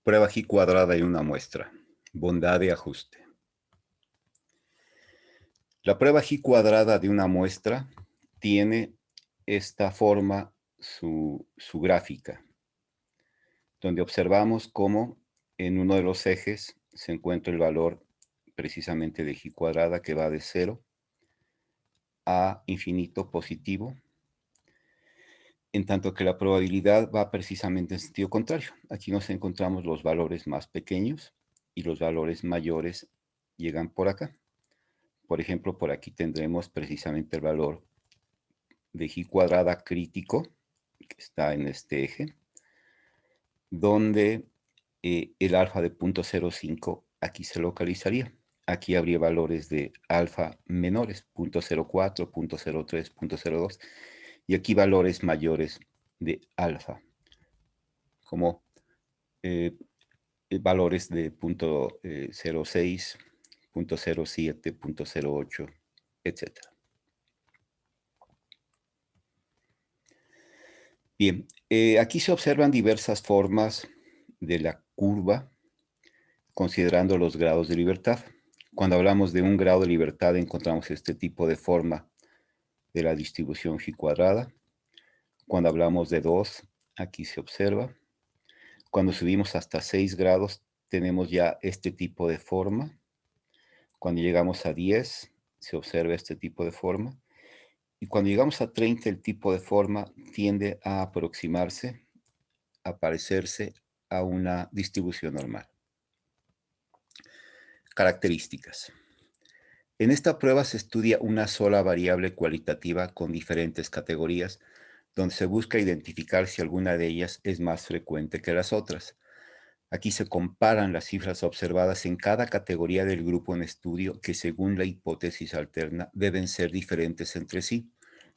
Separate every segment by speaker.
Speaker 1: Prueba G cuadrada en una muestra. Bondad de ajuste. La prueba G cuadrada de una muestra tiene esta forma, su gráfica, donde observamos cómo en uno de los ejes se encuentra el valor precisamente de G cuadrada, que va de 0 a infinito positivo, en tanto que la probabilidad va precisamente en sentido contrario. Aquí nos encontramos los valores más pequeños y los valores mayores llegan por acá. Por ejemplo, por aquí tendremos precisamente el valor de G cuadrada crítico, que está en este eje, donde el alfa de 0.05 aquí se localizaría. Aquí habría valores de alfa menores, 0.04, 0.03, 0.02, y aquí valores mayores de alfa, como valores de 0.06, 0.07, 0.08, etc. Bien, aquí se observan diversas formas de la curva, considerando los grados de libertad. Cuando hablamos de un grado de libertad, encontramos este tipo de forma de la distribución G cuadrada. Cuando hablamos de 2, aquí se observa. Cuando subimos hasta 6 grados, tenemos ya este tipo de forma. Cuando llegamos a 10, se observa este tipo de forma. Y cuando llegamos a 30, el tipo de forma tiende a aproximarse, a parecerse a una distribución normal. Características. En esta prueba se estudia una sola variable cualitativa con diferentes categorías, donde se busca identificar si alguna de ellas es más frecuente que las otras. Aquí se comparan las cifras observadas en cada categoría del grupo en estudio que, según la hipótesis alterna, deben ser diferentes entre sí,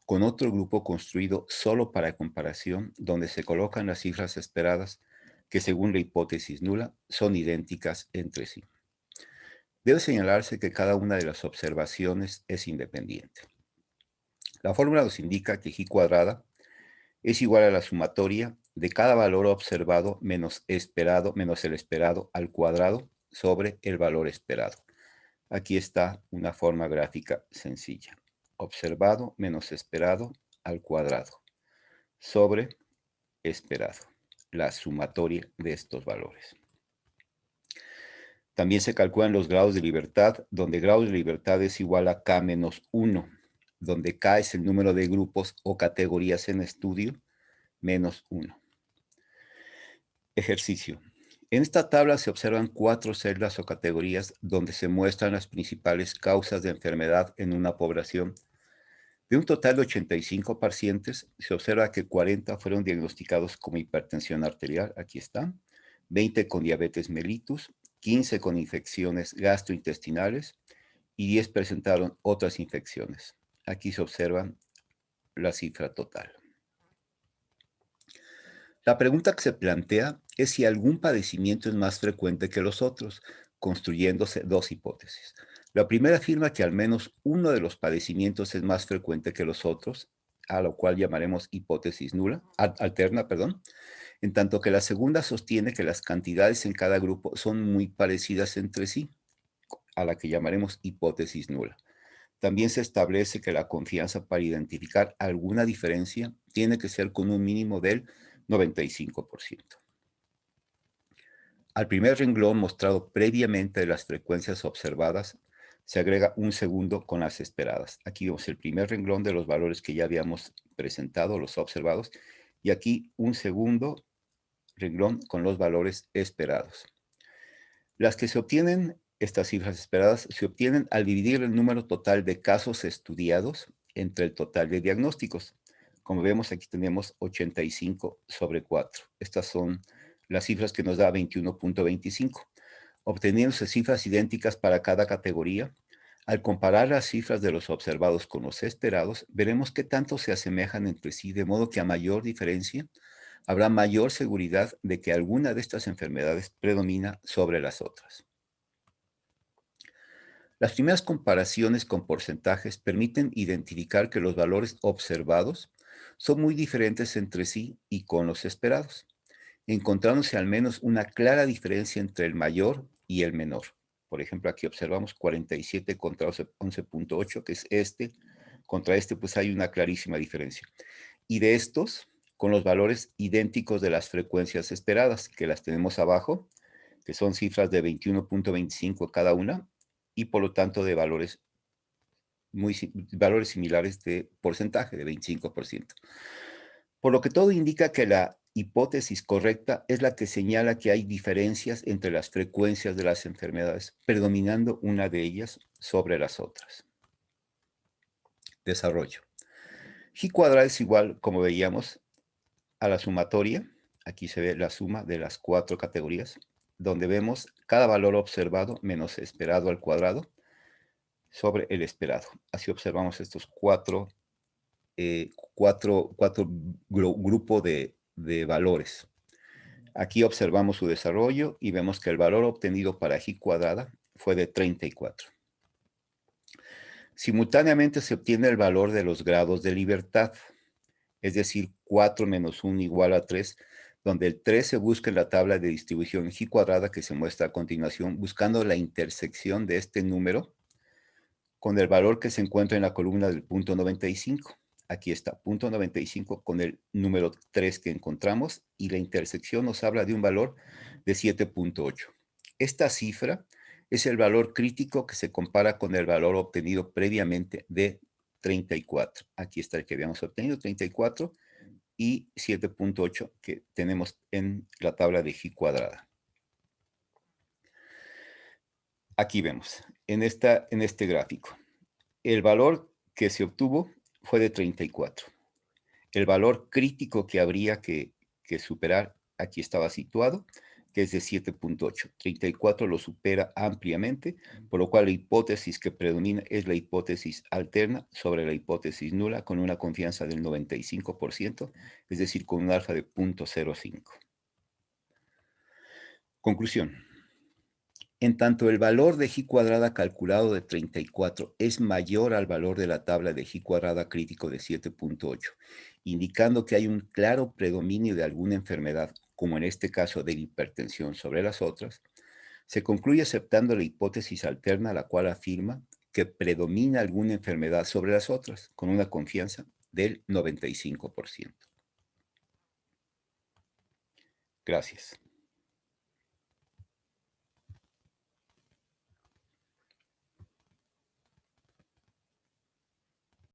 Speaker 1: con otro grupo construido solo para comparación, donde se colocan las cifras esperadas que, según la hipótesis nula, son idénticas entre sí. Debe señalarse que cada una de las observaciones es independiente. La fórmula nos indica que G cuadrada es igual a la sumatoria de cada valor observado menos el esperado al cuadrado sobre el valor esperado. Aquí está una forma gráfica sencilla. Observado menos esperado al cuadrado sobre esperado, la sumatoria de estos valores. También se calculan los grados de libertad, donde grados de libertad es igual a K menos 1, donde K es el número de grupos o categorías en estudio, menos 1. Ejercicio. En esta tabla se observan 4 celdas o categorías donde se muestran las principales causas de enfermedad en una población. De un total de 85 pacientes, se observa que 40 fueron diagnosticados como hipertensión arterial, aquí están, 20 con diabetes mellitus, 15 con infecciones gastrointestinales y 10 presentaron otras infecciones. Aquí se observa la cifra total. La pregunta que se plantea es si algún padecimiento es más frecuente que los otros, construyéndose dos hipótesis. La primera afirma que al menos uno de los padecimientos es más frecuente que los otros, a lo cual llamaremos hipótesis alterna, en tanto que la segunda sostiene que las cantidades en cada grupo son muy parecidas entre sí, a la que llamaremos hipótesis nula. También se establece que la confianza para identificar alguna diferencia tiene que ser con un mínimo del 95%. Al primer renglón mostrado previamente de las frecuencias observadas, se agrega un segundo con las esperadas. Aquí vemos el primer renglón de los valores que ya habíamos presentado, los observados, y aquí un segundo renglón con los valores esperados. Las que se obtienen, estas cifras esperadas, se obtienen al dividir el número total de casos estudiados entre el total de diagnósticos. Como vemos, aquí tenemos 85 sobre 4. Estas son las cifras que nos da 21.25. Obteniéndose cifras idénticas para cada categoría, al comparar las cifras de los observados con los esperados, veremos qué tanto se asemejan entre sí, de modo que a mayor diferencia, habrá mayor seguridad de que alguna de estas enfermedades predomina sobre las otras. Las primeras comparaciones con porcentajes permiten identificar que los valores observados son muy diferentes entre sí y con los esperados. encontrándose al menos una clara diferencia entre el mayor y el menor. Por ejemplo, aquí observamos 47 contra 11.8, que es este. Contra este, pues hay una clarísima diferencia. Y de estos, con los valores idénticos de las frecuencias esperadas, que las tenemos abajo, que son cifras de 21.25 cada una, y por lo tanto de valores similares de porcentaje, de 25%. Por lo que todo indica que la hipótesis correcta es la que señala que hay diferencias entre las frecuencias de las enfermedades, predominando una de ellas sobre las otras. Desarrollo. G cuadrado es igual, como veíamos, a la sumatoria. Aquí se ve la suma de las 4 categorías, donde vemos cada valor observado menos esperado al cuadrado sobre el esperado. Así observamos estos cuatro grupos de valores. Aquí observamos su desarrollo y vemos que el valor obtenido para G cuadrada fue de 34. Simultáneamente se obtiene el valor de los grados de libertad, es decir, 4 menos 1 igual a 3, donde el 3 se busca en la tabla de distribución G cuadrada que se muestra a continuación, buscando la intersección de este número con el valor que se encuentra en la columna del punto 95. Aquí está, punto 95 con el número 3 que encontramos, y la intersección nos habla de un valor de 7.8. Esta cifra es el valor crítico que se compara con el valor obtenido previamente de 34. Aquí está el que habíamos obtenido, 34, y 7.8 que tenemos en la tabla de G cuadrada. Aquí vemos, en este gráfico, el valor que se obtuvo fue de 34. El valor crítico que habría que superar, aquí estaba situado, que es de 7.8. 34 lo supera ampliamente, por lo cual la hipótesis que predomina es la hipótesis alterna sobre la hipótesis nula, con una confianza del 95%, es decir, con un alfa de 0.05. Conclusión. En tanto el valor de G cuadrada calculado de 34 es mayor al valor de la tabla de G cuadrada crítico de 7.8, indicando que hay un claro predominio de alguna enfermedad, como en este caso de la hipertensión sobre las otras, se concluye aceptando la hipótesis alterna, la cual afirma que predomina alguna enfermedad sobre las otras, con una confianza del 95%. Gracias.